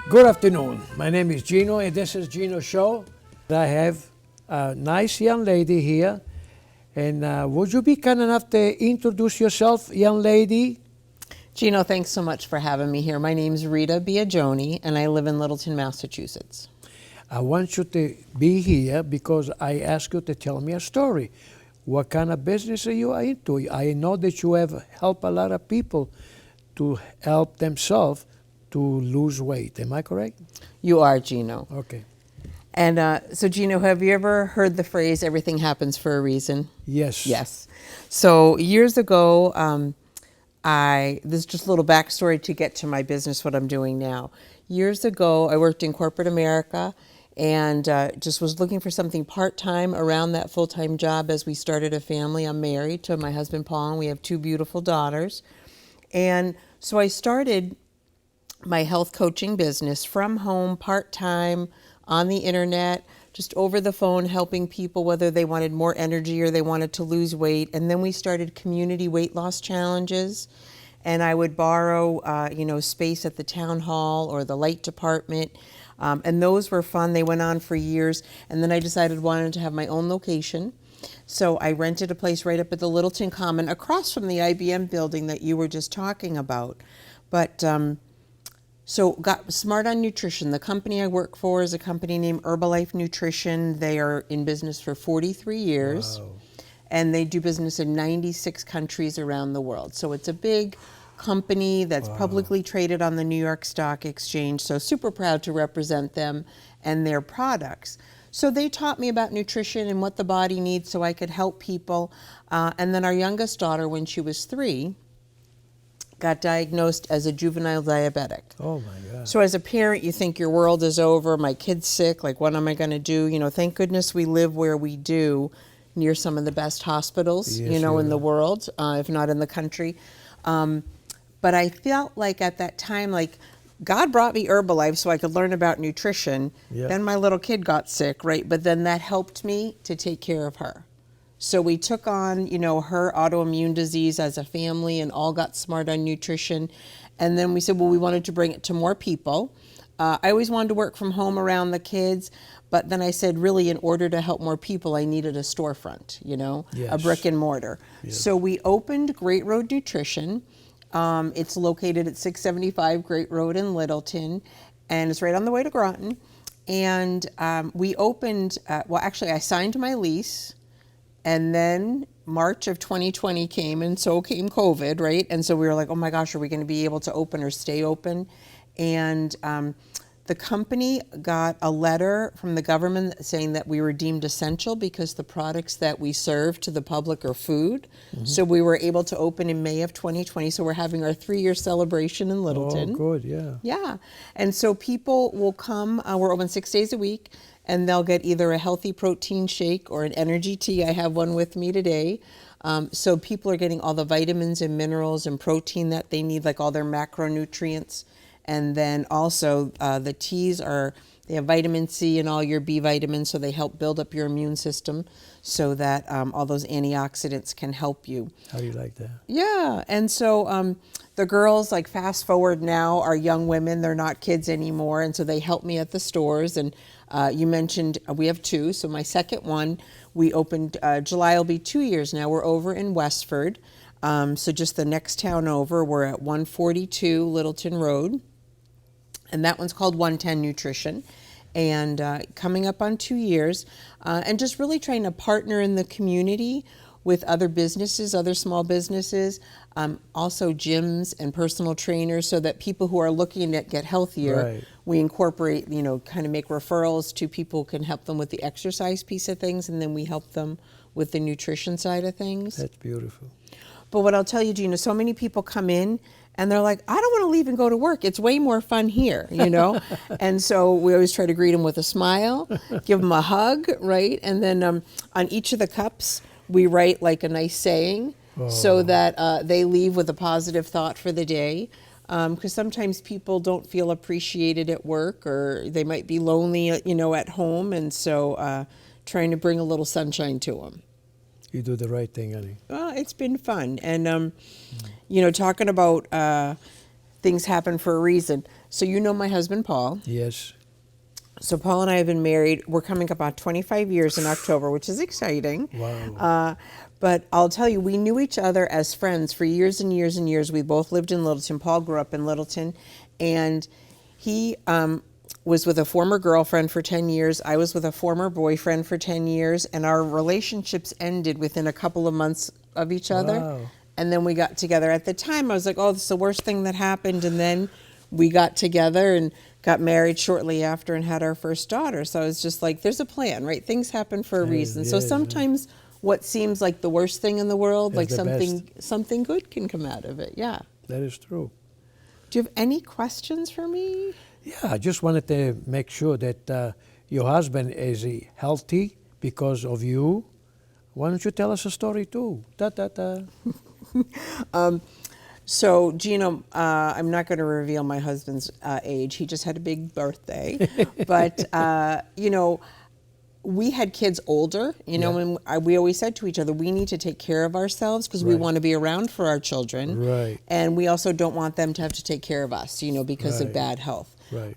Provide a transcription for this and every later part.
Good afternoon. My name is Gino, and this is Gino's show. I have a nice young lady here. And would you be kind enough to introduce yourself, young lady? Gino, thanks so much for having me here. My name's Rita Biagioni, and I live in Littleton, Massachusetts. I want you to be here because I asked you to tell me a story. What kind of business are you into? I know that you have helped a lot of people to help themselves to lose weight. Am I correct? You are, Gino. Okay. And so, Gino, have you ever heard the phrase, everything happens for a reason? Yes. Yes. So years ago, this is just a little backstory to get to my business, what I'm doing now. Years ago, I worked in corporate America and just was looking for something part-time around that full-time job as we started a family. I'm married to my husband, Paul, and we have two beautiful daughters. And so I started my health coaching business from home, part-time, on the internet, just over the phone, helping people whether they wanted more energy or they wanted to lose weight. And then we started community weight loss challenges. And I would borrow, space at the town hall or the light department. And those were fun. They went on for years. And then I decided I wanted to have my own location. So I rented a place right up at the Littleton Common across from the IBM building that you were just talking about. But so got smart on nutrition. The company I work for is a company named Herbalife Nutrition. They are in business for 43 years. Wow. And they do business in 96 countries around the world. So it's a big company that's publicly traded on the New York Stock Exchange. So super proud to represent them and their products. So they taught me about nutrition and what the body needs so I could help people. And then our youngest daughter, when she was 3, got diagnosed as a juvenile diabetic. Oh my God. So as a parent, you think your world is over, my kid's sick, like what am I gonna do? Thank goodness we live where we do, near some of the best hospitals, Yes, in the world, if not in the country. But I felt like at that time, God brought me Herbalife so I could learn about nutrition. Yeah. Then my little kid got sick, right? But then that helped me to take care of her. So we took on, her autoimmune disease as a family and all got smart on nutrition. And then we said, well, we wanted to bring it to more people. I always wanted to work from home around the kids. But then I said, really, in order to help more people, I needed a storefront, a Yes. brick and mortar. Yes. So we opened Great Road Nutrition. It's located at 675 Great Road in Littleton, and it's right on the way to Groton. And we opened, I signed my lease. And then March of 2020 came, and so came COVID, right? And so we were like, oh my gosh, are we going to be able to open or stay open? And the company got a letter from the government saying that we were deemed essential because the products that we serve to the public are food. Mm-hmm. So we were able to open in May of 2020. So we're having our 3-year celebration in Littleton. Oh, good, yeah. Yeah. And so people will come, we're open 6 days a week, and they'll get either a healthy protein shake or an energy tea. I have one with me today. So people are getting all the vitamins and minerals and protein that they need, like all their macronutrients. And then also the teas they have vitamin C and all your B vitamins, so they help build up your immune system so that all those antioxidants can help you. How do you like that? Yeah, and so the girls, fast forward now, are young women. They're not kids anymore, and so they help me at the stores. And you mentioned we have 2, so my second one, we opened, July will be 2 years now. We're over in Westford, so just the next town over. We're at 142 Littleton Road, and that one's called 110 Nutrition. And coming up on 2 years, and just really trying to partner in the community with other businesses, other small businesses, also gyms and personal trainers, so that people who are looking to get healthier, Right. we incorporate, kind of make referrals to people who can help them with the exercise piece of things, and then we help them with the nutrition side of things. That's beautiful. But what I'll tell you, Gina, so many people come in and they're like, I don't want to leave and go to work. It's way more fun here, And so we always try to greet them with a smile, give them a hug, right? And then on each of the cups, we write a nice saying so that they leave with a positive thought for the day. Because sometimes people don't feel appreciated at work, or they might be lonely, at home. And so trying to bring a little sunshine to them. You do the right thing, honey. Well, it's been fun. And, talking about things happen for a reason. So you know my husband, Paul. Yes. So Paul and I have been married. We're coming up on 25 years in October, which is exciting. Wow. But I'll tell you, we knew each other as friends for years and years and years. We both lived in Littleton. Paul grew up in Littleton, and he was with a former girlfriend for 10 years. I was with a former boyfriend for 10 years, and our relationships ended within a couple of months of each other. Wow. And then we got together. At the time, I was like, oh, this is the worst thing that happened. And then we got together and got married shortly after and had our first daughter. So I was just like, there's a plan, right? Things happen for a reason. So yes, sometimes what seems like the worst thing in the world, Is like the something good can come out of it. Yeah. That is true. Do you have any questions for me? Yeah, I just wanted to make sure that your husband is healthy because of you. Why don't you tell us a story too? So, Gino, I'm not going to reveal my husband's age. He just had a big birthday. But, you know, we had kids older, you know, and we always said to each other, we need to take care of ourselves because we want to be around for our children. Right. And we also don't want them to have to take care of us, you know, because of bad health. Right.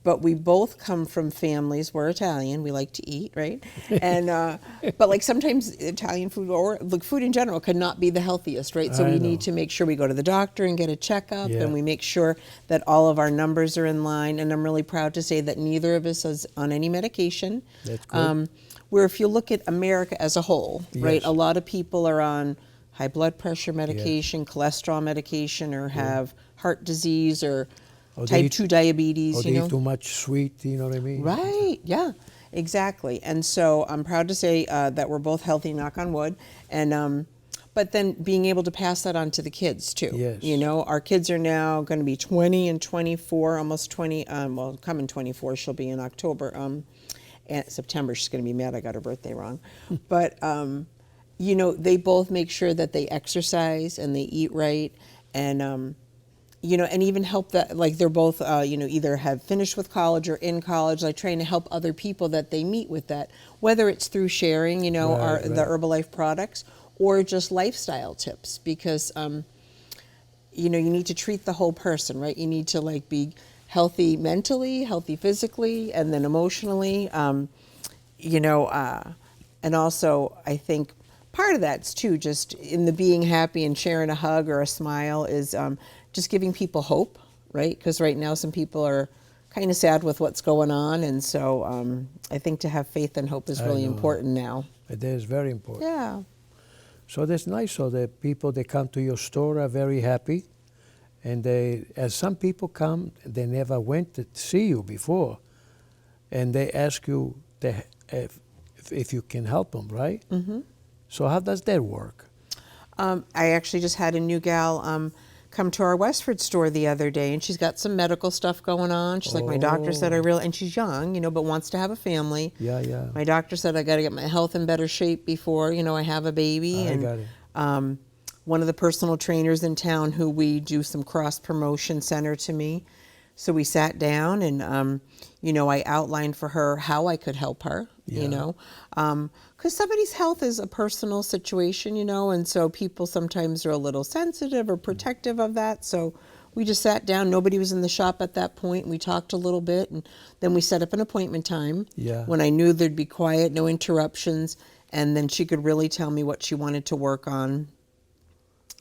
But we both come from families, we're Italian, we like to eat, right? And but like sometimes Italian food or like food in general could not be the healthiest, right? So we need to make sure we go to the doctor and get a checkup, and we make sure that all of our numbers are in line. And I'm really proud to say that neither of us is on any medication. That's good. Where if you look at America as a whole, right, a lot of people are on high blood pressure medication, cholesterol medication, or have heart disease or type 2 diabetes, or you know. eat too much sweet, you know what I mean? Right, yeah, exactly. And so I'm proud to say that we're both healthy, knock on wood. And but then being able to pass that on to the kids too. Yes. You know, our kids are now going to be 20 and 24, almost 20, well, coming 24, she'll be in October. And September, she's going to be mad I got her birthday wrong. But, you know, they both make sure that they exercise and they eat right. And, you know, and even help that, like they're both, you know, either have finished with college or in college, like trying to help other people that they meet with that, whether it's through sharing, you know, the Herbalife products or just lifestyle tips, because, you know, you need to treat the whole person, right? You need to like be healthy mentally, healthy physically, and then emotionally, you know, and also I think part of that's too, just in the being happy and sharing a hug or a smile is, just giving people hope, right? Because right now some people are kind of sad with what's going on. And so I think to have faith and hope is really important now. It is very important. Yeah. So that's nice. So the people that come to your store are very happy. And as some people come, they never went to see you before. And they ask you if you can help them, right? Mm-hmm. So how does that work? I actually just had a new gal come to our Westford store the other day, and she's got some medical stuff going on. She's like, my doctor said and she's young, you know, but wants to have a family. Yeah, yeah. My doctor said I got to get my health in better shape before, you know, I have a baby. I got it. One of the personal trainers in town who we do some cross promotion sent her to me. So we sat down and, you know, I outlined for her how I could help her, you know, because somebody's health is a personal situation, you know, and so people sometimes are a little sensitive or protective of that. So we just sat down. Nobody was in the shop at that point. We talked a little bit, and then we set up an appointment time when I knew there'd be quiet, no interruptions, and then she could really tell me what she wanted to work on.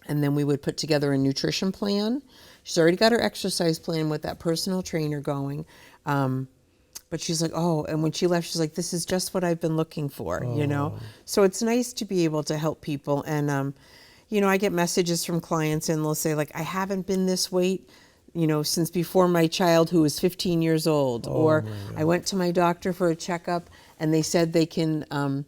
And then we would put together a nutrition plan. She's already got her exercise plan with that personal trainer going. But she's like, oh, and when she left, she's like, this is just what I've been looking for, you know? So it's nice to be able to help people. And, you know, I get messages from clients and they'll say like, I haven't been this weight, you know, since before my child who was 15 years old. Or I went to my doctor for a checkup and they said they can,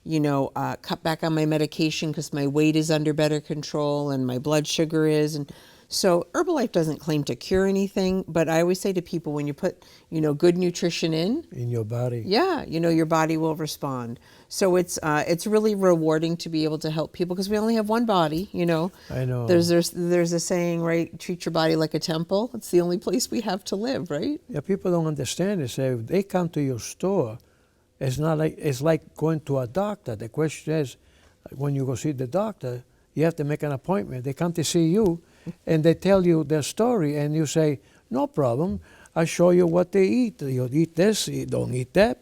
you know, cut back on my medication because my weight is under better control and my blood sugar is. And so Herbalife doesn't claim to cure anything, but I always say to people, when you put, you know, good nutrition in your body, you know, your body will respond. So it's really rewarding to be able to help people because we only have one body, you know. I know. There's a saying, right? Treat your body like a temple. It's the only place we have to live, right? Yeah, people don't understand it. Say if they come to your store, it's like going to a doctor. The question is, when you go see the doctor, you have to make an appointment. They come to see you, and they tell you their story, and you say, no problem. I show you what they eat. You eat this, you don't eat that.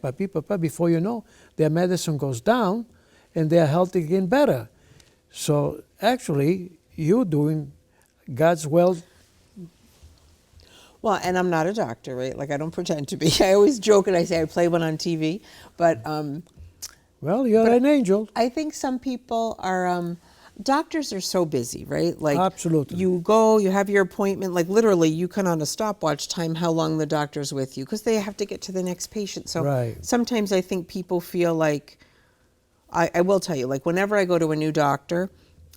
Before you know, their medicine goes down, and they are healthy again better. So actually, you're doing God's will. Well, and I'm not a doctor, right? Like, I don't pretend to be. I always joke and I say I play one on TV, but Well, you're an angel. I think some people are, doctors are so busy, right? Like, Absolutely. you go, you have your appointment, like literally you can on a stopwatch time how long the doctor's with you because they have to get to the next patient. So Right. sometimes I think people feel like, I will tell you, like whenever I go to a new doctor,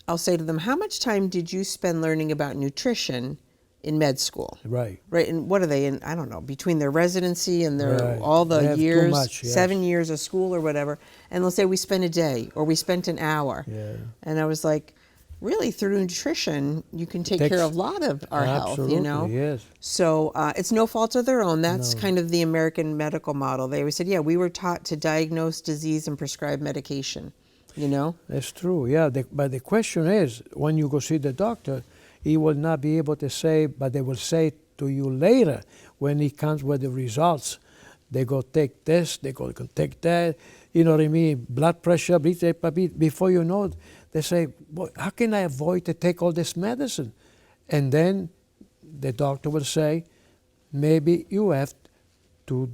I'll say to them, how much time did you spend learning about nutrition in med school? Right. Right, and what are they in? I don't know, between their residency and their Right. all They the have too years, much, yes. 7 years of school or whatever, and they'll say we spent a day or we spent an hour. Yeah. And I was like, really, through nutrition, you can take Takes- care of a lot of our health, you know? Absolutely, yes. So it's no fault of their own. That's kind of the American medical model. They always said, yeah, we were taught to diagnose disease and prescribe medication, you know? That's true, yeah. But the question is, when you go see the doctor, he will not be able to say, but they will say to you later when he comes with the results. They go take this, they go take that, you know what I mean? Blood pressure, before you know it, they say, "Boy, how can I avoid to take all this medicine?" And then the doctor will say, maybe you have to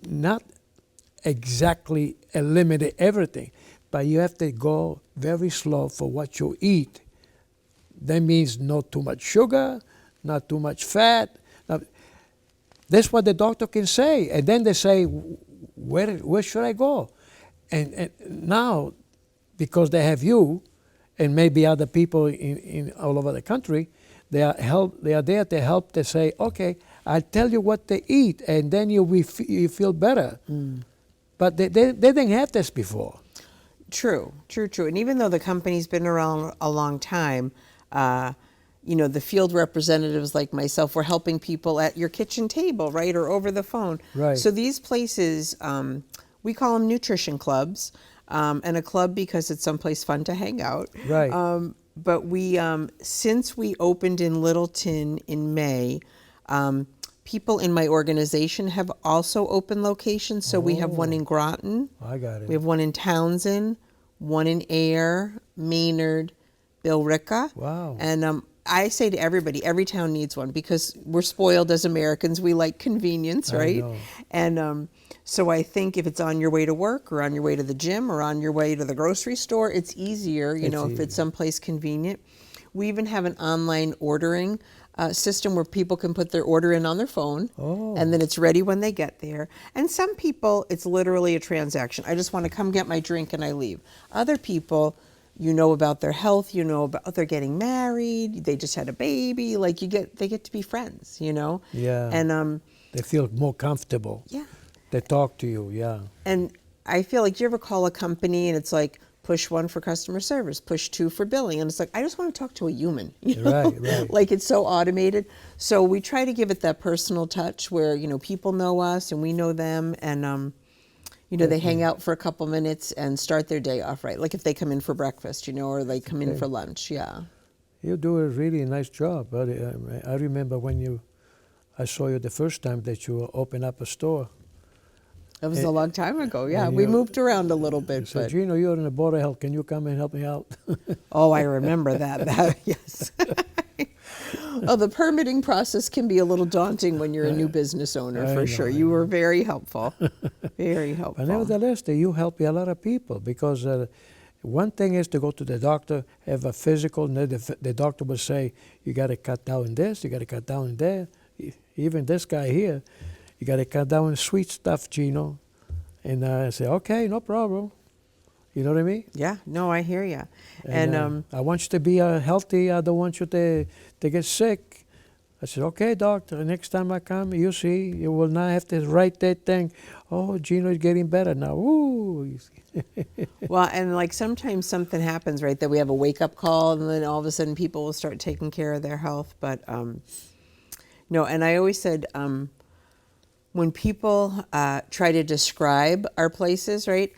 not exactly eliminate everything, but you have to go very slow for what you eat. That means not too much sugar, not too much fat. That's what the doctor can say. And then they say, where should I go? And now, because they have you, and maybe other people in all over the country, they are there to help. They say, okay, I'll tell you what they eat, and then you feel better. But they didn't have this before. True. And even though the company's been around a long time, you know, the field representatives like myself were helping people at your kitchen table, right, or over the phone. Right. So these places, we call them nutrition clubs, and a club because it's someplace fun to hang out. Right. But we, since we opened in Littleton in May, people in my organization have also opened locations. So we have one in Groton. I got it. We have one in Townsend, one in Ayer, Maynard, Billerica. Wow. And I say to everybody, every town needs one because we're spoiled as Americans. We like convenience, right? know. And so I think if it's on your way to work or on your way to the gym or on your way to the grocery store, it's easier, you know, if it's someplace convenient. We even have an online ordering system where people can put their order in on their phone, and then it's ready when they get there. And some people, it's literally a transaction. I just want to come get my drink and I leave. Other people, you know about their health, you know about they're getting married, they just had a baby, like they get to be friends, you know? Yeah. And they feel more comfortable. yeah. They talk to you, yeah. And I feel like, do you ever call a company and it's like, push 1 for customer service, push 2 for billing. And it's like, I just want to talk to a human, you know? Right. Like it's so automated. So we try to give it that personal touch where, you know, people know us and we know them. And, you know, they hang out for a couple minutes and start their day off right. Like if they come in for breakfast, you know, or they come in for lunch. Yeah. You do a really nice job. But I remember when I saw you the first time that you opened up a store. That was a long time ago. Yeah. and We you- moved around a little bit. So, But, Gino, you're in the Board of Health. Can you come and help me out? oh, I remember that. Yes. Oh, the permitting process can be a little daunting when you're a new business owner, I for know, sure. I You were very helpful. Very helpful. But nevertheless, you help a lot of people because one thing is to go to the doctor, have a physical, and then the doctor will say, you got to cut down this, you got to cut down there. Even this guy here, you got to cut down sweet stuff, Gino. And I say, okay, no problem. You know what I mean? Yeah, no, I hear you. And I want you to be healthy. I don't want you to get sick. I said, okay, doctor, next time I come, you see, you will not have to write that thing. Oh, Gino is getting better now. Ooh. well, and like sometimes something happens, right, that we have a wake-up call and then all of a sudden people will start taking care of their health. But no, and I always said when people try to describe our places, right,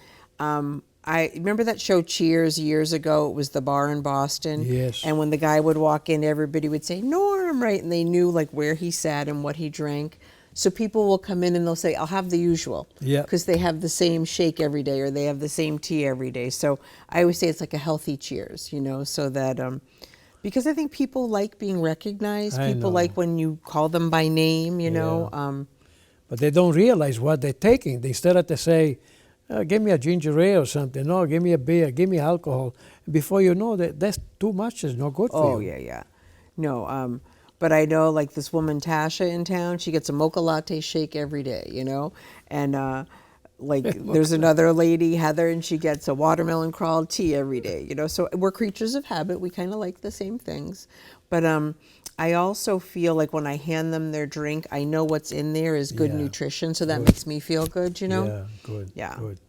I remember that show Cheers years ago. It was the bar in Boston. Yes. And when the guy would walk in, everybody would say, Norm, him right, and they knew like where he sat and what he drank. So people will come in and they'll say, I'll have the usual. Yeah. Because they have the same shake every day or they have the same tea every day. So I always say it's like a healthy cheers, you know, so that, because I think people like being recognized. I People know. like when you call them by name, you know. But they don't realize what they're taking. Instead of to say, give me a ginger ale or something. No, give me a beer, give me alcohol. Before you know that, that's too much. It's not good for you. Yeah. No, but I know like this woman Tasha in town, she gets a mocha latte shake every day, you know, and like there's another lady, Heather, and she gets a watermelon crawl tea every day, you know. So we're creatures of habit. We kind of like the same things, but I also feel like when I hand them their drink, I know what's in there is good Yeah. nutrition, so that Good. makes me feel good, you know. Yeah, good. Yeah. Good.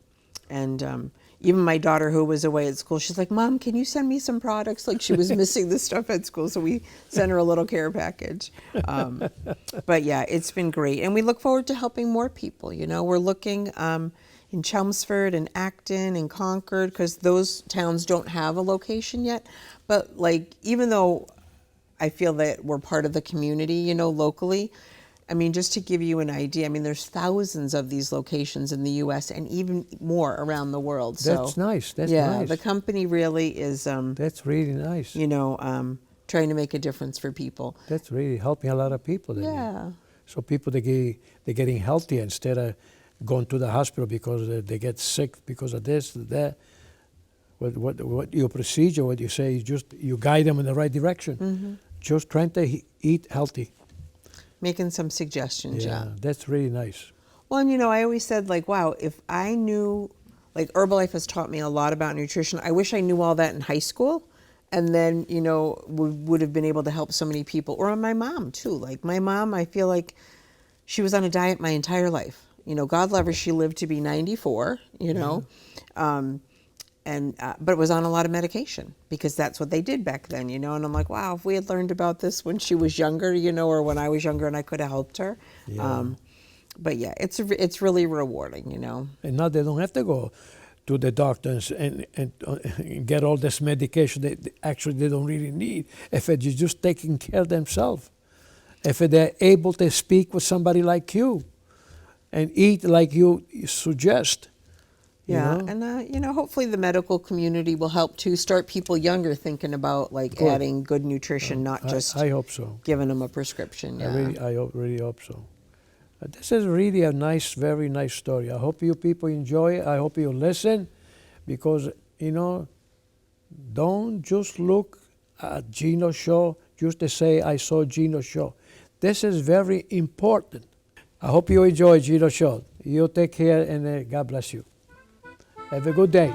And even my daughter, who was away at school, she's like, Mom, can you send me some products? Like she was missing the stuff at school, so we sent her a little care package. But yeah, it's been great. And we look forward to helping more people. You know, we're looking in Chelmsford and Acton and Concord, because those towns don't have a location yet. But like, even though I feel that we're part of the community, you know, locally, I mean, just to give you an idea, I mean, there's thousands of these locations in the U.S. and even more around the world. That's So, nice. That's yeah, nice. the company really is, That's really nice. you know, trying to make a difference for people. That's really helping a lot of people. Then. Yeah. So people, they're getting healthier instead of going to the hospital because they get sick because of this, that. What your procedure, what you say, you guide them in the right direction. Mm-hmm. Just trying to eat healthy. Making some suggestions, yeah. That's really nice. Well, and you know, I always said, like, wow, if I knew, like, Herbalife has taught me a lot about nutrition. I wish I knew all that in high school, and then, you know, would have been able to help so many people. Or my mom, too. Like, my mom, I feel like she was on a diet my entire life. You know, God love her, she lived to be 94, you know. But it was on a lot of medication because that's what they did back then, you know. And I'm like, wow, if we had learned about this when she was younger, you know, or when I was younger and I could have helped her. Yeah. But yeah, it's really rewarding, you know. And now they don't have to go to the doctors and get all this medication that actually they don't really need if they're just taking care of themselves. If they're able to speak with somebody like you and eat like you suggest. Yeah, You know? and you know, hopefully the medical community will help to start people younger thinking about like Good. adding good nutrition, not just I hope so. giving them a prescription. Yeah. I really hope so. This is really a nice, very nice story. I hope you people enjoy it. I hope you listen because, you know, don't just look at Gino's show just to say, I saw Gino's show. This is very important. I hope you enjoy Gino's show. You take care and God bless you. Have a good day.